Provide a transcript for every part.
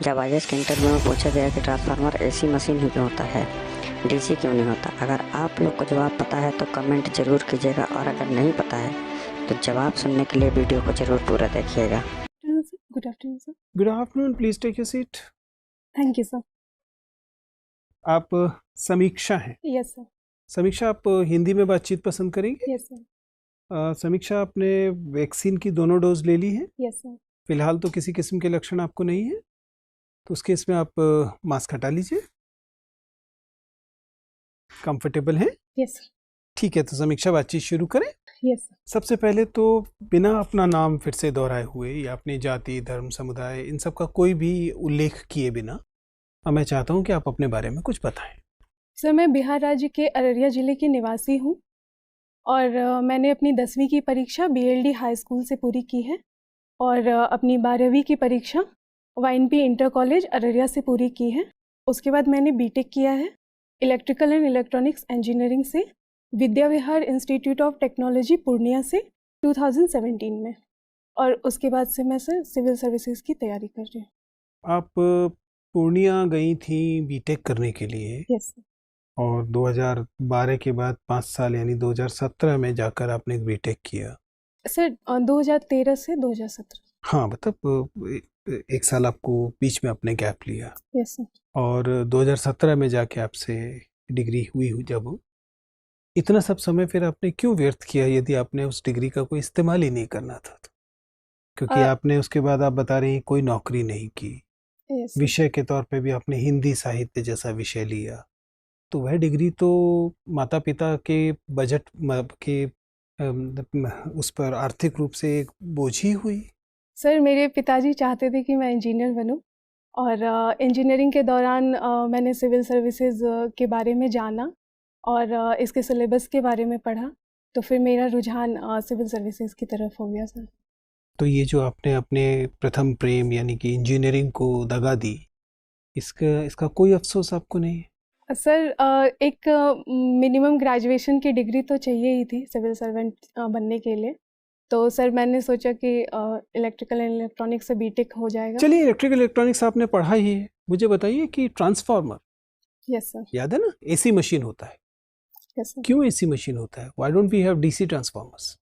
जब आईएएस के इंटरव्यू में पूछा गया कि ट्रांसफार्मर एसी मशीन ही क्यों होता है, डीसी क्यों नहीं होता। अगर आप लोग को जवाब पता है तो कमेंट जरूर कीजिएगा और अगर नहीं पता है तो जवाब सुनने के लिए वीडियो को जरूर पूरा देखिएगा। Good afternoon, sir. Good afternoon, please take your seat. Thank you, sir. आप समीक्षा हैं। Yes, sir. समीक्षा, आप हिंदी में बातचीत पसंद करेंगे? Yes, sir. समीक्षा, आपने वैक्सीन की दोनों डोज ले ली है? Yes, sir. फिलहाल तो किसी किस्म के लक्षण आपको नहीं है, तो उस केस में आप मास्क हटा लीजिए। कंफर्टेबल है? Yes, sir. ठीक है, तो समीक्षा बातचीत शुरू करें। Yes, sir. सबसे पहले तो बिना अपना नाम फिर से दोहराए हुए या अपनी जाति, धर्म, समुदाय, इन सब का कोई भी उल्लेख किए बिना मैं चाहता हूं कि आप अपने बारे में कुछ बताएं। सर, मैं बिहार राज्य के अररिया जिले की निवासी हूँ और मैंने अपनी 10वीं की परीक्षा बीएलडी हाई स्कूल से पूरी की है और अपनी 12वीं की परीक्षा वाइनपी इंटर कॉलेज अररिया से पूरी की है। उसके बाद मैंने बीटेक किया है इलेक्ट्रिकल एंड इलेक्ट्रॉनिक्स इंजीनियरिंग से Vidya Vihar institute of technology Purnia से 2017 में, और उसके बाद से मैं सर सिविल सर्विसेज की तैयारी कर रही हूँ। आप पूर्णिया गई थी बीटेक करने के लिए? Yes sir. और 2012 के बाद 5 साल यानी 2017 में जाकर आपने बीटेक किया? सर 2013 से 2017। हाँ, मतलब एक साल आपको बीच में आपने गैप लिया। Yes sir. और 2017 में जाके आपसे डिग्री हुई जब, इतना सब समय फिर आपने क्यों व्यर्थ किया यदि आपने उस डिग्री का कोई इस्तेमाल ही नहीं करना था तो? क्योंकि आपने उसके बाद आप बता रही हैं कोई नौकरी नहीं की। Yes sir. विषय के तौर पे भी आपने हिंदी साहित्य जैसा विषय लिया, तो वह डिग्री तो माता पिता के बजट के उस पर आर्थिक रूप से एक बोझ ही हुई। सर, मेरे पिताजी चाहते थे कि मैं इंजीनियर बनूं और इंजीनियरिंग के दौरान मैंने सिविल सर्विसेज के बारे में जाना और इसके सिलेबस के बारे में पढ़ा, तो फिर मेरा रुझान सिविल सर्विसेज की तरफ हो गया सर। तो ये जो आपने अपने प्रथम प्रेम यानी कि इंजीनियरिंग को दगा दी, इसका कोई अफसोस आपको नहीं है? सर, एक मिनिमम ग्रेजुएशन की डिग्री तो चाहिए ही थी सिविल सर्वेंट बनने के लिए, तो सर मैंने सोचा कि इलेक्ट्रिकल एंड इलेक्ट्रॉनिक्स से बीटेक हो जाएगा। चलिए, इलेक्ट्रिकल इलेक्ट्रॉनिक्स आपने पढ़ा ही है, मुझे बताइए कि ट्रांसफार्मर, यस सर। याद है ना, एसी मशीन होता है। Yes sir. क्यों एसी मशीन होता है? Why don't we have DC transformers?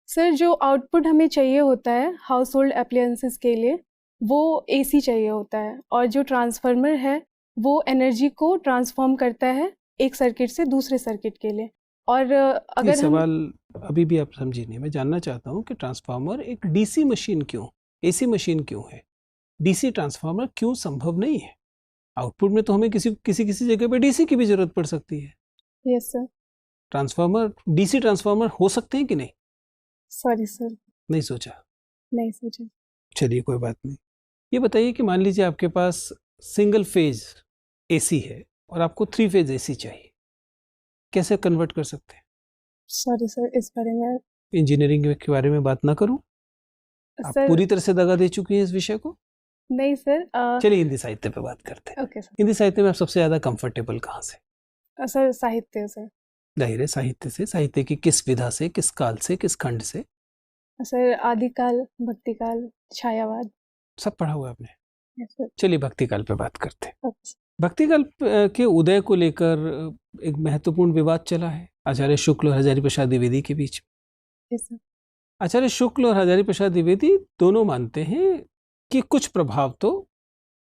Sir, जो आउटपुट हमें चाहिए होता है हाउस होल्ड अप्लायंसेस के लिए वो एसी चाहिए होता है, और जो ट्रांसफार्मर है वो एनर्जी को ट्रांसफॉर्म करता है एक सर्किट से दूसरे सर्किट के लिए। और अगर सवाल अभी भी आप समझी नहीं। मैं जानना चाहता हूँ कि ट्रांसफार्मर एक डीसी मशीन क्यों, एसी मशीन क्यों है? डीसी ट्रांसफार्मर क्यों संभव नहीं है? आउटपुट में तो हमें किसी जगह पे डीसी की भी जरूरत पड़ सकती है। Yes sir. Transformer, DC transformer हो सकते हैं कि नहीं? सॉरी सर, नहीं सोचा? नहीं सोचा। चलिए, कोई बात नहीं। ये बताइए कि मान लीजिए आपके पास सिंगल फेज एसी है और आपको 3 फेज एसी चाहिए, कैसे कन्वर्ट कर सकते हैं? सॉरी सर, इस बारे में इंजीनियरिंग के बारे में बात ना करूं? आप सर पूरी तरह से दगा दे चुकी हैं इस विषय को। नहीं सर। चलिए, हिंदी साहित्य पे बात करते हैं। Okay sir. हिंदी साहित्य में आप सबसे ज्यादा कंफर्टेबल कहाँ से? सर साहित्य से। जाहिर है, साहित्य से। साहित्य की किस विधा से, किस काल से, किस खंड से? सर आदिकाल, भक्तिकाल, छायावाद। सब पढ़ा हुआ है आपने? Yes sir. चलिए, भक्तिकाल पे बात करते हैं। Okay sir. भक्तिकाल के उदय को लेकर एक महत्वपूर्ण विवाद चला है आचार्य शुक्ल और हजारी प्रसाद द्विवेदी के बीच। Yes sir. आचार्य शुक्ल और हजारी प्रसाद द्विवेदी दोनों मानते हैं कि कुछ प्रभाव तो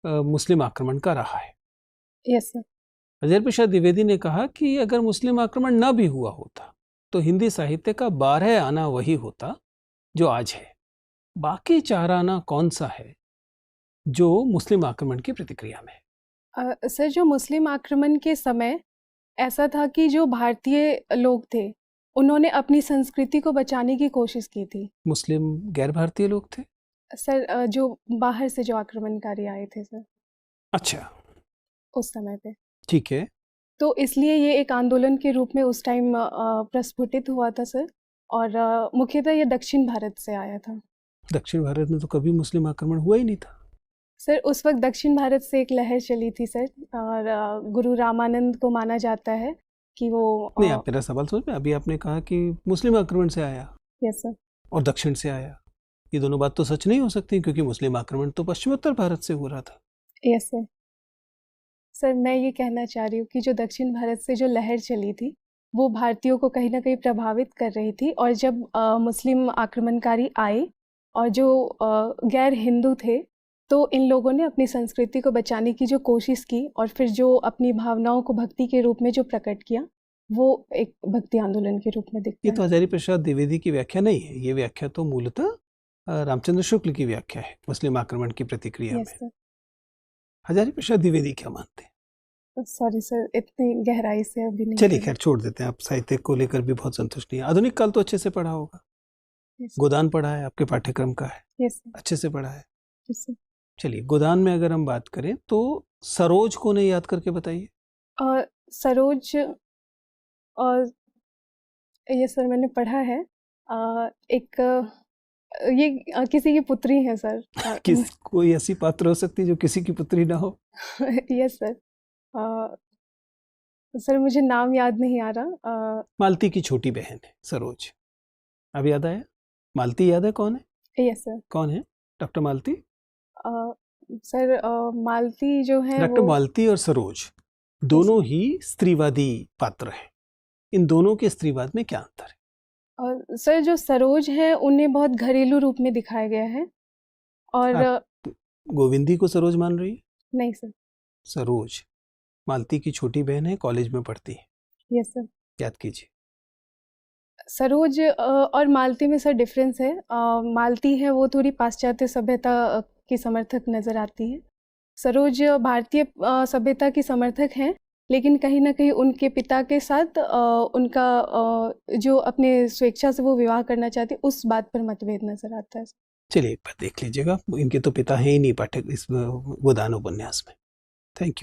मुस्लिम आक्रमण का रहा है। Yes sir. हजारी प्रसाद द्विवेदी ने कहा कि अगर मुस्लिम आक्रमण न भी हुआ होता तो हिंदी साहित्य का 12 आना वही होता जो आज है। बाकी 4 आना कौन सा है जो मुस्लिम आक्रमण की प्रतिक्रिया में है? सर, जो मुस्लिम आक्रमण के समय ऐसा था कि जो भारतीय लोग थे उन्होंने अपनी संस्कृति को बचाने की कोशिश की थी। मुस्लिम गैर भारतीय लोग थे? सर, जो बाहर से जो आक्रमणकारी आए थे सर, अच्छा, उस समय पे। ठीक है। तो इसलिए ये एक आंदोलन के रूप में उस टाइम प्रस्फुटित हुआ था सर, और मुख्यतः ये दक्षिण भारत से आया था। दक्षिण भारत में तो कभी मुस्लिम आक्रमण हुआ ही नहीं था। सर, उस वक्त दक्षिण भारत से एक लहर चली थी सर, और गुरु रामानंद को माना जाता है कि वो नहीं, आप मेरा सवाल समझ में, अभी आपने कहा कि मुस्लिम आक्रमण से आया। Yes sir. और दक्षिण से आया, ये दोनों बात तो सच नहीं हो सकती, क्योंकि मुस्लिम आक्रमण तो पश्चिमोत्तर भारत से हो रहा था। Yes sir. सर मैं ये कहना चाह रही हूँ कि जो दक्षिण भारत से जो लहर चली थी वो भारतीयों को कहीं ना कहीं प्रभावित कर रही थी, और जब मुस्लिम आक्रमणकारी आए और जो गैर हिंदू थे, तो इन लोगों ने अपनी संस्कृति को बचाने की जो कोशिश की और फिर जो अपनी भावनाओं को भक्ति के रूप में जो प्रकट किया, वो एक भक्ति आंदोलन के रूप में दिखता ये है। तो हजारी प्रसाद द्विवेदी की व्याख्या नहीं है, ये व्याख्या तो मूलतः रामचंद्र शुक्ल की व्याख्या है मुस्लिम आक्रमण की प्रतिक्रिया यस में। सर। हजारी प्रसाद द्विवेदी क्या मानते हैं? सॉरी सर, इतनी गहराई से अभी नहीं। चलिए खैर छोड़ देते हैं, आप साहित्य को लेकर भी बहुत संतुष्ट नहीं है। आधुनिक काल तो अच्छे से पढ़ा होगा, यस गोदान पढ़ा है, आपके पाठ्यक्रम का है, यस सर। अच्छे से पढ़ा है। Yes sir. चलिए गोदान में अगर हम बात करें तो सरोज को नहीं याद करके बताइए। और सरोज, और ये सर मैंने पढ़ा है, एक ये किसी की पुत्री है सर। किस कोई ऐसी पात्र हो सकती है जो किसी की पुत्री ना हो? Yes sir. सर मुझे नाम याद नहीं आ रहा। मालती की छोटी बहन है सरोज, अब याद आया? मालती याद है कौन है? Yes sir. कौन है डॉक्टर मालती? सर मालती जो है डॉक्टर वो, मालती और सरोज दोनों ही स्त्रीवादी पात्र हैं। इन दोनों के स्त्रीवाद में क्या अंतर है? सर जो सरोज है उन्हें बहुत घरेलू रूप में दिखाया गया है, और आप गोविंदी को सरोज मान रही है? नहीं सर। सरोज मालती की छोटी बहन है, कॉलेज में पढ़ती है। Yes sir. याद कीजिए। सरोज और मालती में सर डिफरेंस है। मालती है वो थोड़ी पाश्चात्य सभ्यता की समर्थक नज़र आती है। सरोज भारतीय सभ्यता की समर्थक हैं, लेकिन कहीं ना कहीं उनके पिता के साथ उनका जो अपने स्वेच्छा से वो विवाह करना चाहती, उस बात पर मतभेद नजर आता है। चलिए एक बार देख लीजिएगा, इनके तो पिता है ही नहीं पाठक इस गोदान उपन्यास में। Thank you.